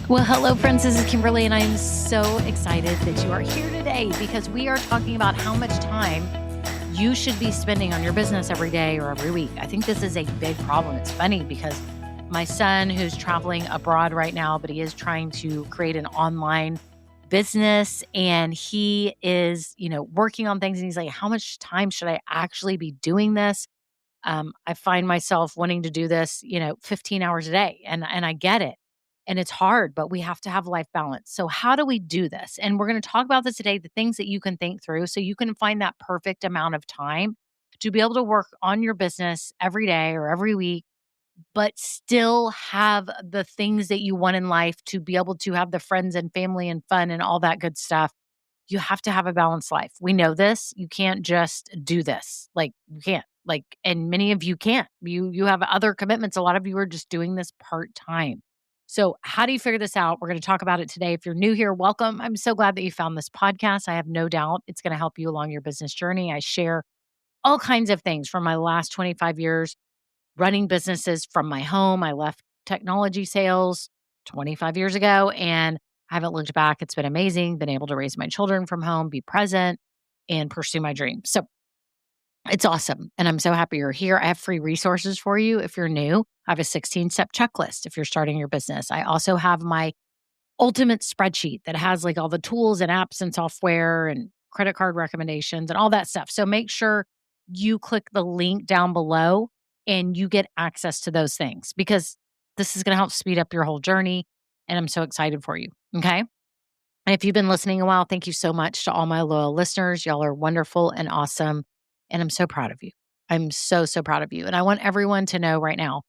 Well, hello, friends. This is Kimberly, and I'm so excited that you are here today because we are talking about how much time you should be spending on your business every day or every week. I think this is a big problem. It's funny because my son, who's traveling abroad right now, but he is trying to create an online business and he is, working on things. And he's like, how much time should I actually be doing this? I find myself wanting to do this, 15 hours a day, and I get it. And it's hard, but we have to have life balance. So how do we do this? And we're going to talk about this today, the things that you can think through so you can find that perfect amount of time to be able to work on your business every day or every week, but still have the things that you want in life to be able to have the friends and family and fun and all that good stuff. You have to have a balanced life. We know this. You can't just do this. Like you can't. Like, and many of you can't. You have other commitments. A lot of you are just doing this part-time. So, how do you figure this out? We're going to talk about it today. If you're new here, welcome. I'm so glad that you found this podcast. I have no doubt it's going to help you along your business journey. I share all kinds of things from my last 25 years running businesses from my home. I left technology sales 25 years ago and I haven't looked back. It's been amazing. Been able to raise my children from home, be present, and pursue my dreams. So it's awesome. And I'm so happy you're here. I have free resources for you if you're new. I have a 16-step checklist if you're starting your business. I also have my ultimate spreadsheet that has like all the tools and apps and software and credit card recommendations and all that stuff. So make sure you click the link down below and you get access to those things because this is going to help speed up your whole journey. And I'm so excited for you. Okay. And if you've been listening a while, thank you so much to all my loyal listeners. Y'all are wonderful and awesome. And I'm so proud of you. I'm so, so proud of you. And I want everyone to know right now,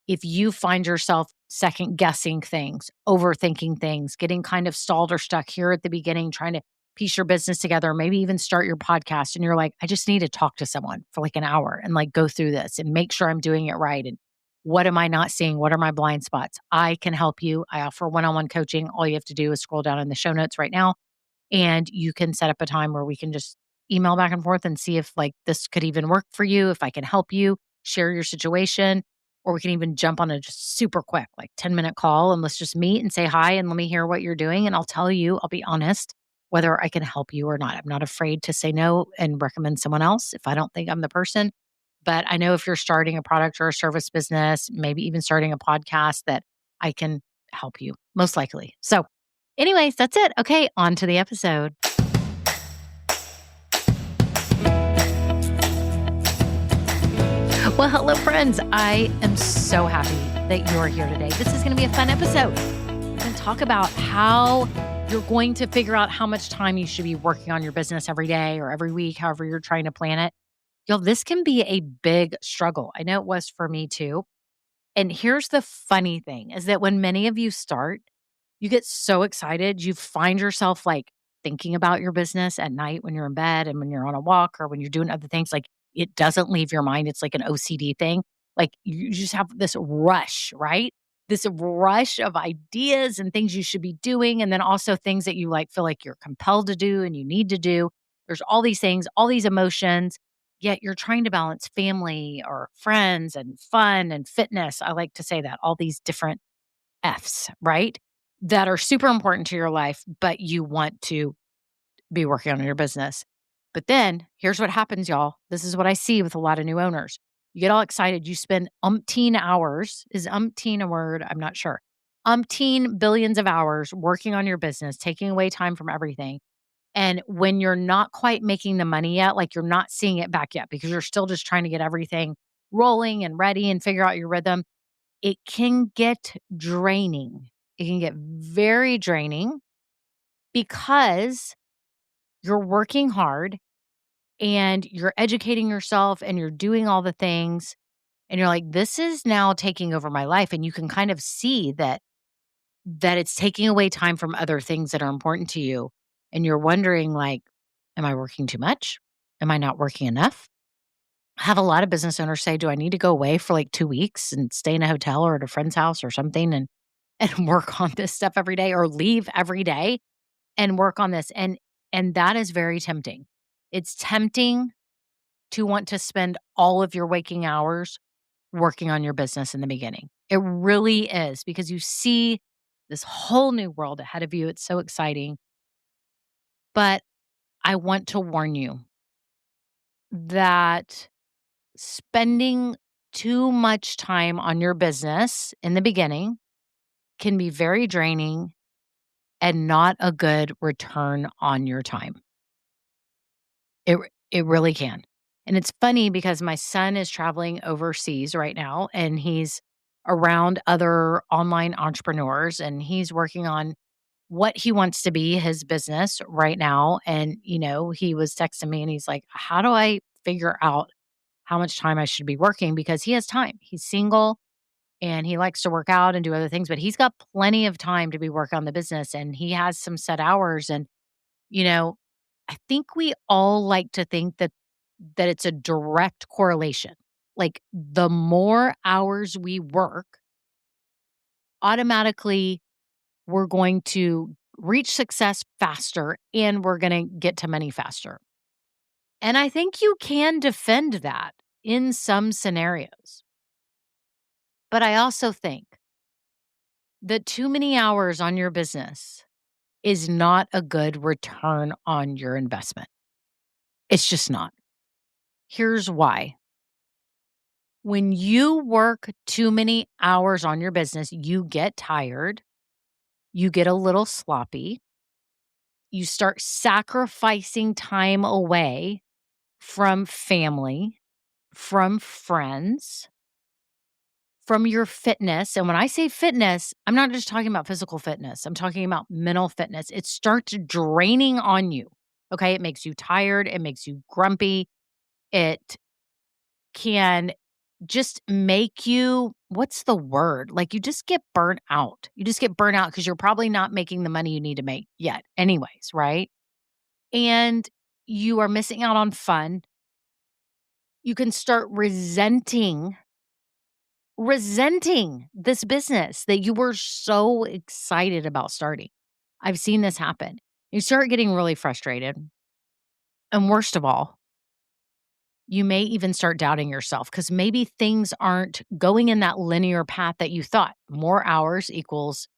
if you find yourself second guessing things, overthinking things, getting kind of stalled or stuck here at the beginning, trying to piece your business together, maybe even start your podcast, and you're like, I just need to talk to someone for like an hour and like go through this and make sure I'm doing it right. And what am I not seeing? What are my blind spots? I can help you. I offer one-on-one coaching. All you have to do is scroll down in the show notes right now and you can set up a time where we can just email back and forth and see if like this could even work for you, if I can help you, share your situation, or we can even jump on a just super quick, like 10-minute call and let's just meet and say hi and let me hear what you're doing. And I'll tell you, I'll be honest, whether I can help you or not. I'm not afraid to say no and recommend someone else if I don't think I'm the person. But I know if you're starting a product or a service business, maybe even starting a podcast, that I can help you, most likely. So, anyways, that's it. Okay, on to the episode. Well, hello, friends. I am so happy that you're here today. This is going to be a fun episode. We're going to talk about how you're going to figure out how much time you should be working on your business every day or every week, however you're trying to plan it. This can be a big struggle. I know it was for me too. And here's the funny thing is that when many of you start, you get so excited, you find yourself like thinking about your business at night when you're in bed and when you're on a walk or when you're doing other things. Like it doesn't leave your mind. It's like an OCD thing. Like you just have this rush, right? This rush of ideas and things you should be doing. And then also things that you like feel like you're compelled to do and you need to do. There's all these things, all these emotions. Yet you're trying to balance family or friends and fun and fitness. I like to say that all these different F's, right? That are super important to your life, but you want to be working on your business. But then here's what happens, y'all. This is what I see with a lot of new owners. You get all excited. You spend umpteen hours. Is umpteen a word? I'm not sure. Umpteen billions of hours working on your business, taking away time from everything. And when you're not quite making the money yet, like you're not seeing it back yet because you're still just trying to get everything rolling and ready and figure out your rhythm, it can get draining. It can get very draining because you're working hard and you're educating yourself and you're doing all the things and you're like, this is now taking over my life. And you can kind of see that it's taking away time from other things that are important to you. And you're wondering like, am I working too much? Am I not working enough? I have a lot of business owners say, do I need to go away for like 2 weeks and stay in a hotel or at a friend's house or something and work on this stuff every day or leave every day and work on this? And that is very tempting. It's tempting to want to spend all of your waking hours working on your business in the beginning. It really is because you see this whole new world ahead of you. It's so exciting. But I want to warn you that spending too much time on your business in the beginning can be very draining and not a good return on your time. It really can. And it's funny because my son is traveling overseas right now and he's around other online entrepreneurs and he's working on what he wants to be his business right now. And, he was texting me and he's like, "How do I figure out how much time I should be working?" Because he has time. He's single and he likes to work out and do other things, but he's got plenty of time to be working on the business and he has some set hours. And, you know, I think we all like to think that it's a direct correlation. Like the more hours we work, automatically we're going to reach success faster and we're going to get to money faster. And I think you can defend that in some scenarios. But I also think that too many hours on your business is not a good return on your investment. It's just not. Here's why. When you work too many hours on your business, you get tired, you get a little sloppy, you start sacrificing time away from family, from friends, from your fitness. And when I say fitness, I'm not just talking about physical fitness, I'm talking about mental fitness. It starts draining on you. Okay. It makes you tired, it makes you grumpy. It can just make you, what's the word? Like you just get burnt out. You just get burnt out because you're probably not making the money you need to make yet, anyways, right? And you are missing out on fun. You can start resenting this business that you were so excited about starting. I've seen this happen. You start getting really frustrated. And worst of all, you may even start doubting yourself because maybe things aren't going in that linear path that you thought. More hours equals,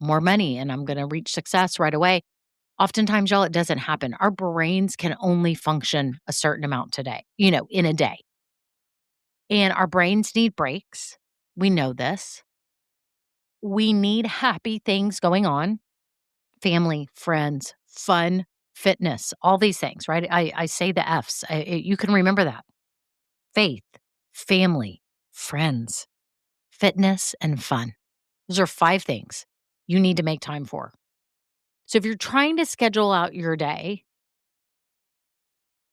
more money, and I'm going to reach success right away. Oftentimes, y'all, it doesn't happen. Our brains can only function a certain amount today, in a day. And our brains need breaks. We know this. We need happy things going on, family, friends, fun, fitness, all these things, right? I say the F's. You can remember that. Faith, family, friends, fitness, and fun. Those are 5 things you need to make time for. So if you're trying to schedule out your day,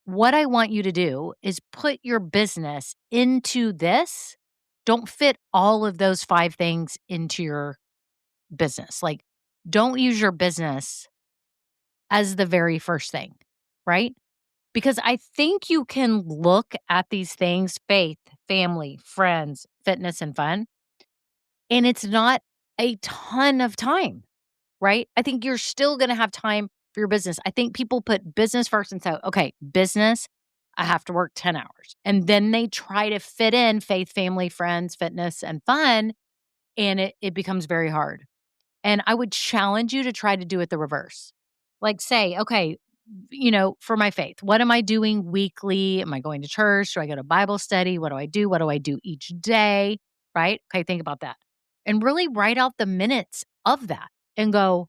what I want you to do is put your business into this. Don't fit all of those 5 things into your business. Like, don't use your business as the very first thing, right? Because I think you can look at these things, faith, family, friends, fitness, and fun, and it's not a ton of time, right? I think you're still going to have time for your business. I think people put business first and say, okay, business, I have to work 10 hours. And then they try to fit in faith, family, friends, fitness, and fun, and it becomes very hard. And I would challenge you to try to do it the reverse. Like say, okay, for my faith, what am I doing weekly? Am I going to church? Do I go to Bible study? What do I do? What do I do each day? Right? Okay, think about that. And really write out the minutes of that and go,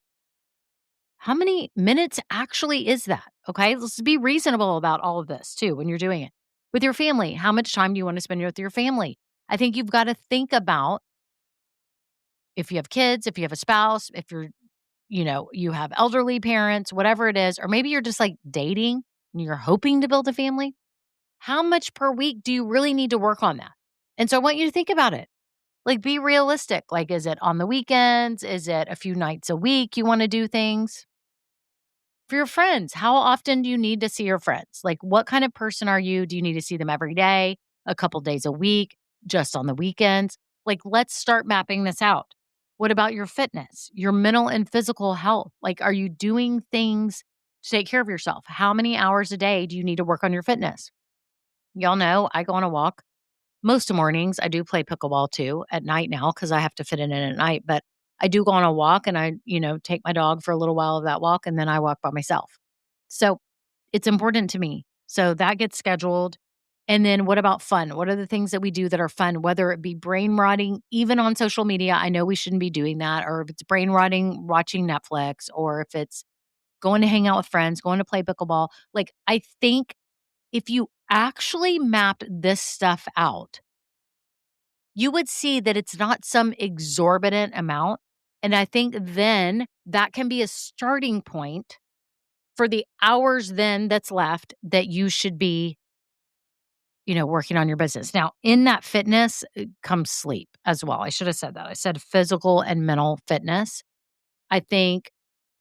how many minutes actually is that? Okay, let's be reasonable about all of this too when you're doing it. With your family, how much time do you want to spend with your family? I think you've got to think about if you have kids, if you have a spouse, if you have elderly parents, whatever it is, or maybe you're just like dating and you're hoping to build a family. How much per week do you really need to work on that? And so I want you to think about it. Like, be realistic. Like, is it on the weekends? Is it a few nights a week you want to do things? For your friends, how often do you need to see your friends? Like, what kind of person are you? Do you need to see them every day, a couple days a week, just on the weekends? Like, let's start mapping this out. What about your fitness, your mental and physical health? Like, are you doing things to take care of yourself? How many hours a day do you need to work on your fitness? Y'all know I go on a walk most mornings. I do play pickleball too at night now because I have to fit it in at night. But I do go on a walk and I take my dog for a little while of that walk and then I walk by myself. So it's important to me. So that gets scheduled. And then what about fun? What are the things that we do that are fun, whether it be brain rotting, even on social media? I know we shouldn't be doing that. Or if it's brain rotting, watching Netflix, or if it's going to hang out with friends, going to play pickleball. Like, I think if you actually mapped this stuff out, you would see that it's not some exorbitant amount. And I think then that can be a starting point for the hours then that's left that you should be, working on your business. Now, in that fitness comes sleep as well. I should have said that. I said physical and mental fitness. I think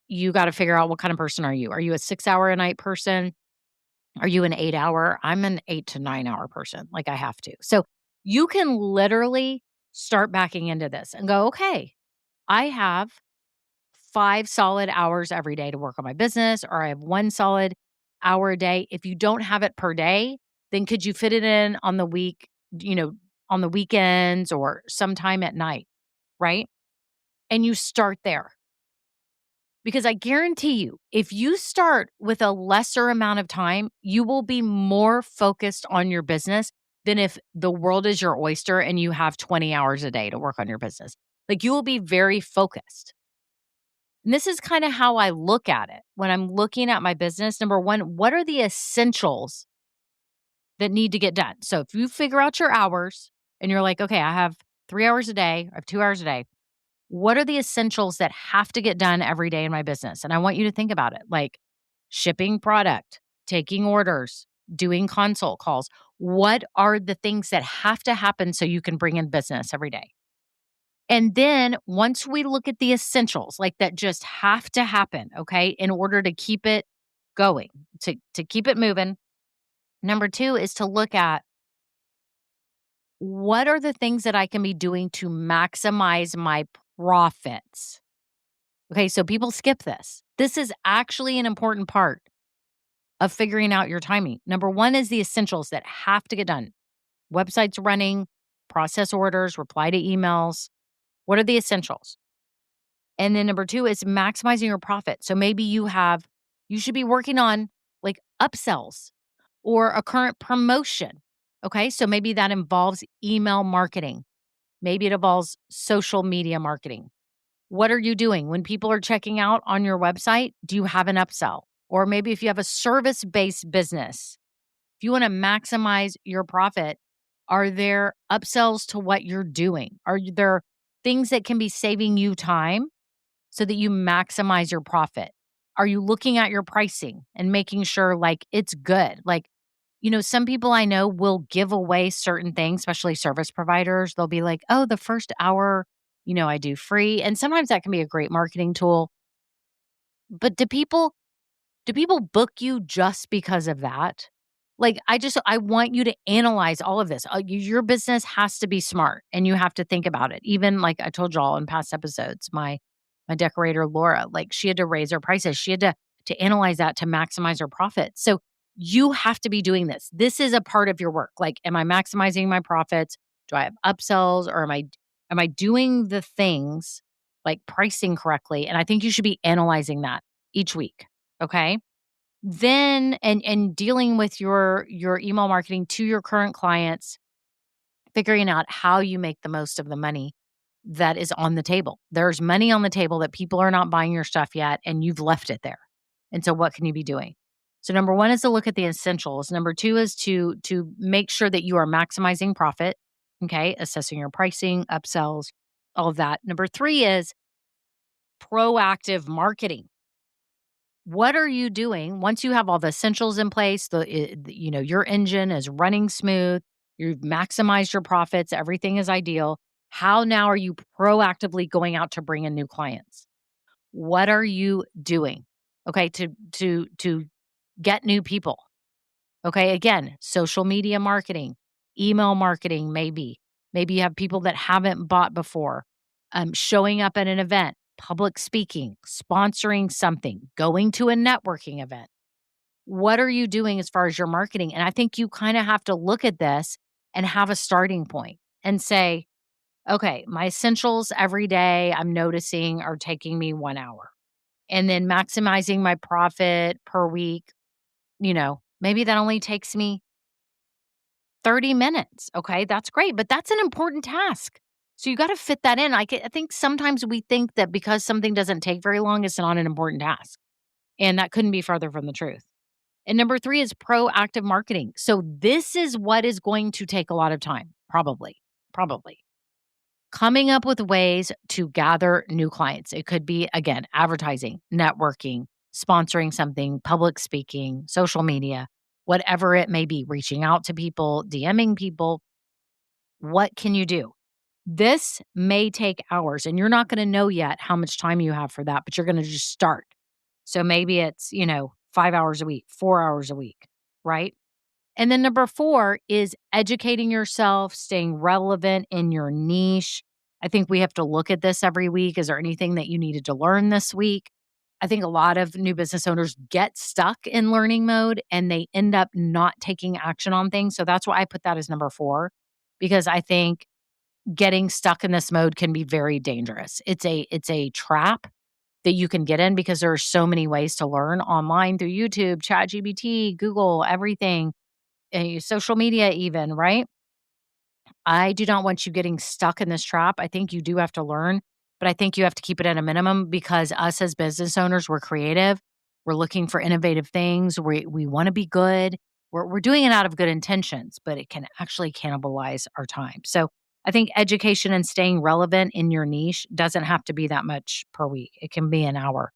you got to figure out what kind of person are you? Are you a 6 hour a night person? Are you an 8 hour? I'm an 8 to 9 hour person. Like I have to. So you can literally start backing into this and go, okay, I have 5 solid hours every day to work on my business, or I have 1 solid hour a day. If you don't have it per day, then could you fit it in on the week, on the weekends or sometime at night, right? And you start there. Because I guarantee you, if you start with a lesser amount of time, you will be more focused on your business than if the world is your oyster and you have 20 hours a day to work on your business. Like you will be very focused. And this is kind of how I look at it when I'm looking at my business. Number one, what are the essentials that need to get done? So if you figure out your hours and you're like, okay, I have 3 hours a day, I have 2 hours a day. What are the essentials that have to get done every day in my business? And I want you to think about it like shipping product, taking orders, doing consult calls. What are the things that have to happen so you can bring in business every day? And then once we look at the essentials, like that just have to happen, okay, in order to keep it going, to keep it moving. Number two is to look at what are the things that I can be doing to maximize my profits. Okay, so people skip this. This is actually an important part of figuring out your timing. Number one is the essentials that have to get done. Websites running, process orders, reply to emails. What are the essentials? And then number two is maximizing your profit. So maybe you should be working on like upsells or a current promotion. Okay, so maybe that involves email marketing. Maybe it involves social media marketing. What are you doing when people are checking out on your website? Do you have an upsell? Or maybe if you have a service-based business, if you want to maximize your profit, are there upsells to what you're doing? Are there things that can be saving you time so that you maximize your profit? Are you looking at your pricing and making sure like it's good? Like, some people I know will give away certain things, especially service providers. They'll be like, oh, the first hour, I do free. And sometimes that can be a great marketing tool. But do people book you just because of that? Like, I want you to analyze all of this. Your business has to be smart and you have to think about it. Even like I told y'all in past episodes, my decorator, Laura, like she had to raise her prices. She had to analyze that to maximize her profit. So you have to be doing this. This is a part of your work. Like, am I maximizing my profits? Do I have upsells or am I doing the things like pricing correctly? And I think you should be analyzing that each week. Okay. Then and dealing with your email marketing to your current clients, figuring out how you make the most of the money that is on the table. There's money on the table that people are not buying your stuff yet and you've left it there. And so what can you be doing? So number one is to look at the essentials. Number two is to make sure that you are maximizing profit, okay? Assessing your pricing, upsells, all of that. Number three is proactive marketing. What are you doing once you have all the essentials in place? Your engine is running smooth. You've maximized your profits. Everything is ideal. How now are you proactively going out to bring in new clients? What are you doing? Okay, to get new people. Okay, again, social media marketing, email marketing, maybe. Maybe you have people that haven't bought before. Showing up at an event, public speaking, sponsoring something, going to a networking event. What are you doing as far as your marketing? And I think you kind of have to look at this and have a starting point and say, Okay, my essentials every day I'm noticing are taking me 1 hour. And then maximizing my profit per week, maybe that only takes me 30 minutes. Okay, that's great, but that's an important task. So you got to fit that in. I think sometimes we think that because something doesn't take very long, it's not an important task. And that couldn't be further from the truth. And number 3 is proactive marketing. So this is what is going to take a lot of time, probably. Coming up with ways to gather new clients. It could be, again, advertising, networking, sponsoring something, public speaking, social media, whatever it may be, reaching out to people, DMing people. What can you do? This may take hours, and you're not going to know yet how much time you have for that, but you're going to just start. So maybe it's, 5 hours a week, 4 hours a week, right? And then number 4 is educating yourself, staying relevant in your niche. I think we have to look at this every week. Is there anything that you needed to learn this week? I think a lot of new business owners get stuck in learning mode and they end up not taking action on things. So that's why I put that as number 4, because I think getting stuck in this mode can be very dangerous. It's a trap that you can get in because there are so many ways to learn online through YouTube, ChatGPT, Google, everything, social media even, right? I do not want you getting stuck in this trap. I think you do have to learn, but I think you have to keep it at a minimum because us as business owners, we're creative. We're looking for innovative things. We want to be good. We're doing it out of good intentions, but it can actually cannibalize our time. So I think education and staying relevant in your niche doesn't have to be that much per week. It can be an hour.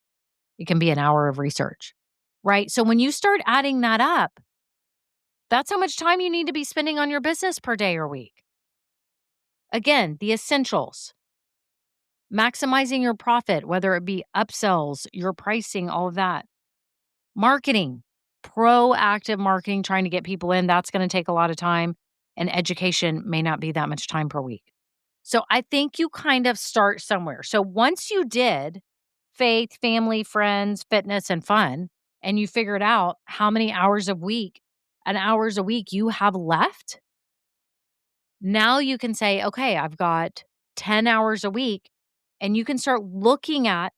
It can be an hour of research, right? So when you start adding that up, that's how much time you need to be spending on your business per day or week. Again, the essentials, maximizing your profit, whether it be upsells, your pricing, all of that. Marketing, proactive marketing, trying to get people in, that's going to take a lot of time. And education may not be that much time per week. So I think you kind of start somewhere. So once you did faith, family, friends, fitness, and fun, and you figured out how many hours a week you have left, now you can say, okay, I've got 10 hours a week, and you can start looking at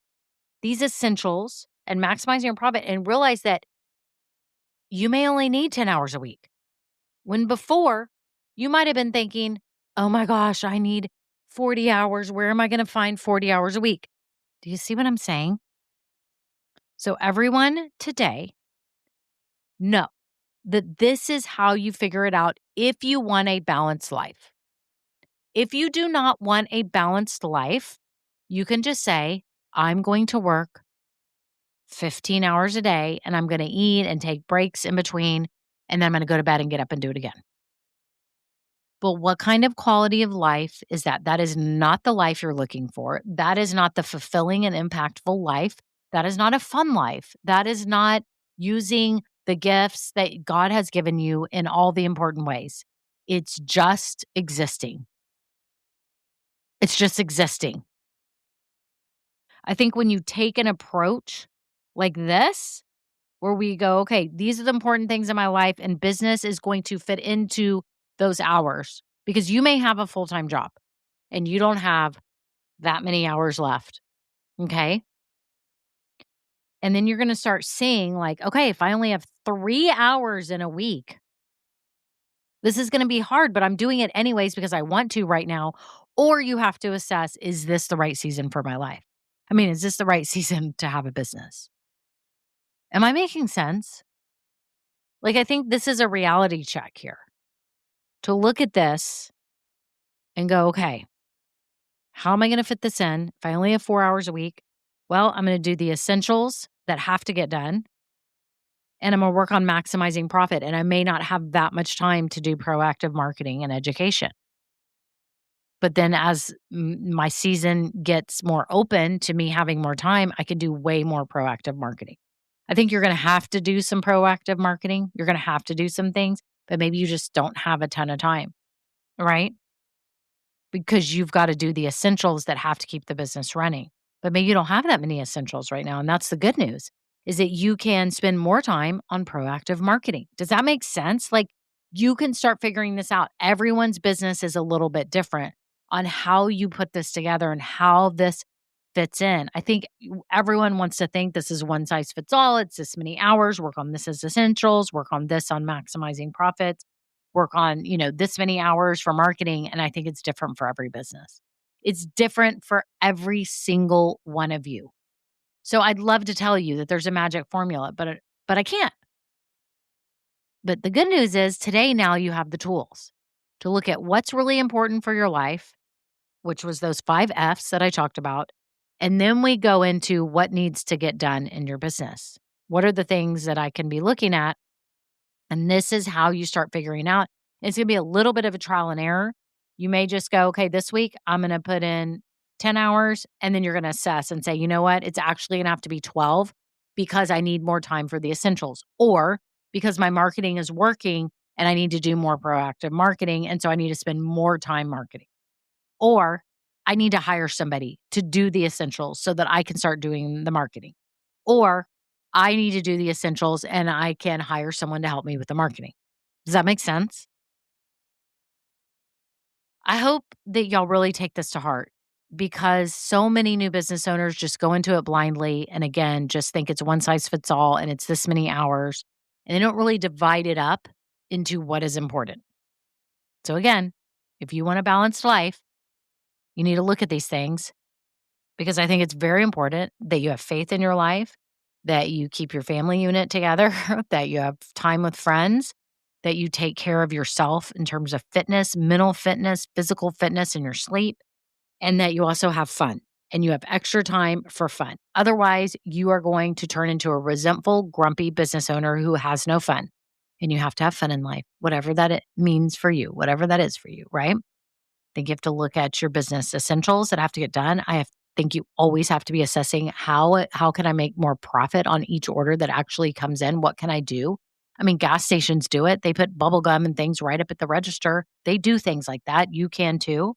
these essentials and maximizing your profit and realize that you may only need 10 hours a week. When before, you might have been thinking, oh my gosh, I need 40 hours. Where am I going to find 40 hours a week? Do you see what I'm saying? So everyone today, know that this is how you figure it out if you want a balanced life. If you do not want a balanced life, you can just say, I'm going to work 15 hours a day and I'm going to eat and take breaks in between, and then I'm going to go to bed and get up and do it again. But what kind of quality of life is that? That is not the life you're looking for. That is not the fulfilling and impactful life. That is not a fun life. That is not using the gifts that God has given you in all the important ways. It's just existing. It's just existing. I think when you take an approach like this, where we go, okay, these are the important things in my life, and business is going to fit into those hours because you may have a full-time job and you don't have that many hours left. Okay. And then you're going to start seeing, like, okay, if I only have 3 hours in a week, this is going to be hard, but I'm doing it anyways because I want to right now. Or you have to assess, is this the right season for my life? I mean, is this the right season to have a business? Am I making sense? Like, I think this is a reality check here to look at this and go, okay, how am I going to fit this in? If I only have 4 hours a week, well, I'm going to do the essentials that have to get done. And I'm going to work on maximizing profit. And I may not have that much time to do proactive marketing and education. But then as my season gets more open to me having more time, I can do way more proactive marketing. I think you're going to have to do some proactive marketing. You're going to have to do some things, but maybe you just don't have a ton of time, right? Because you've got to do the essentials that have to keep the business running. But maybe you don't have that many essentials right now. And that's the good news, is that you can spend more time on proactive marketing. Does that make sense? Like, you can start figuring this out. Everyone's business is a little bit different. on how you put this together and how this fits in. I think everyone wants to think this is one size fits all. It's this many hours, work on this as essentials, work on this on maximizing profits, work on, this many hours for marketing. And I think it's different for every business. It's different for every single one of you. So I'd love to tell you that there's a magic formula, but I can't. But the good news is today now you have the tools to look at what's really important for your life, which was those 5 F's that I talked about. And then we go into what needs to get done in your business. What are the things that I can be looking at? And this is how you start figuring out. It's going to be a little bit of a trial and error. You may just go, okay, this week I'm going to put in 10 hours, and then you're going to assess and say, you know what? It's actually going to have to be 12 because I need more time for the essentials, or because my marketing is working and I need to do more proactive marketing. And so I need to spend more time marketing, or I need to hire somebody to do the essentials so that I can start doing the marketing, or I need to do the essentials and I can hire someone to help me with the marketing. Does that make sense? I hope that y'all really take this to heart, because so many new business owners just go into it blindly and again, just think it's one size fits all and it's this many hours, and they don't really divide it up into what is important. So again, if you want a balanced life, you need to look at these things, because I think it's very important that you have faith in your life, that you keep your family unit together, that you have time with friends, that you take care of yourself in terms of fitness, mental fitness, physical fitness, and your sleep, and that you also have fun and you have extra time for fun. Otherwise, you are going to turn into a resentful, grumpy business owner who has no fun. And you have to have fun in life, whatever that it means for you, whatever that is for you, right? I think you have to look at your business essentials that have to get done. Think you always have to be assessing how can I make more profit on each order that actually comes in? What can I do? I mean, gas stations do it. They put bubble gum and things right up at the register. They do things like that. You can too.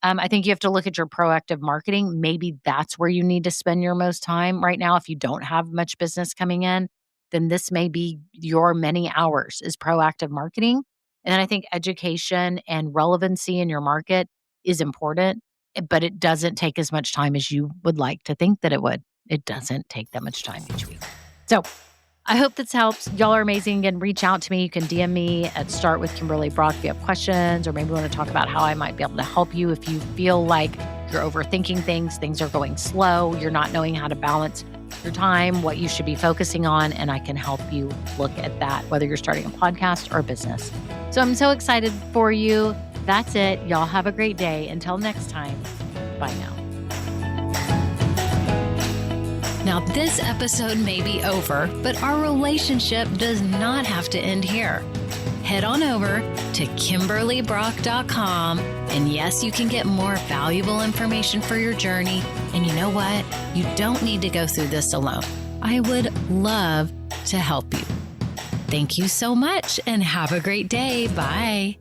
I think you have to look at your proactive marketing. Maybe that's where you need to spend your most time right now. If you don't have much business coming in, then this may be your many hours is proactive marketing. And then I think education and relevancy in your market is important, but it doesn't take as much time as you would like to think that it would. It doesn't take that much time each week. So I hope this helps. Y'all are amazing. Again, reach out to me. You can DM me at Start with Kimberly Brock if you have questions, or maybe want to talk about how I might be able to help you if you feel like you're overthinking things are going slow, you're not knowing how to balance your time, what you should be focusing on, and I can help you look at that, whether you're starting a podcast or a business. So I'm so excited for you. That's it. Y'all have a great day. Until next time, bye now. Now, this episode may be over, but our relationship does not have to end here. Head on over to KimberlyBrock.com, and yes, you can get more valuable information for your journey. And you know what? You don't need to go through this alone. I would love to help you. Thank you so much, and have a great day. Bye.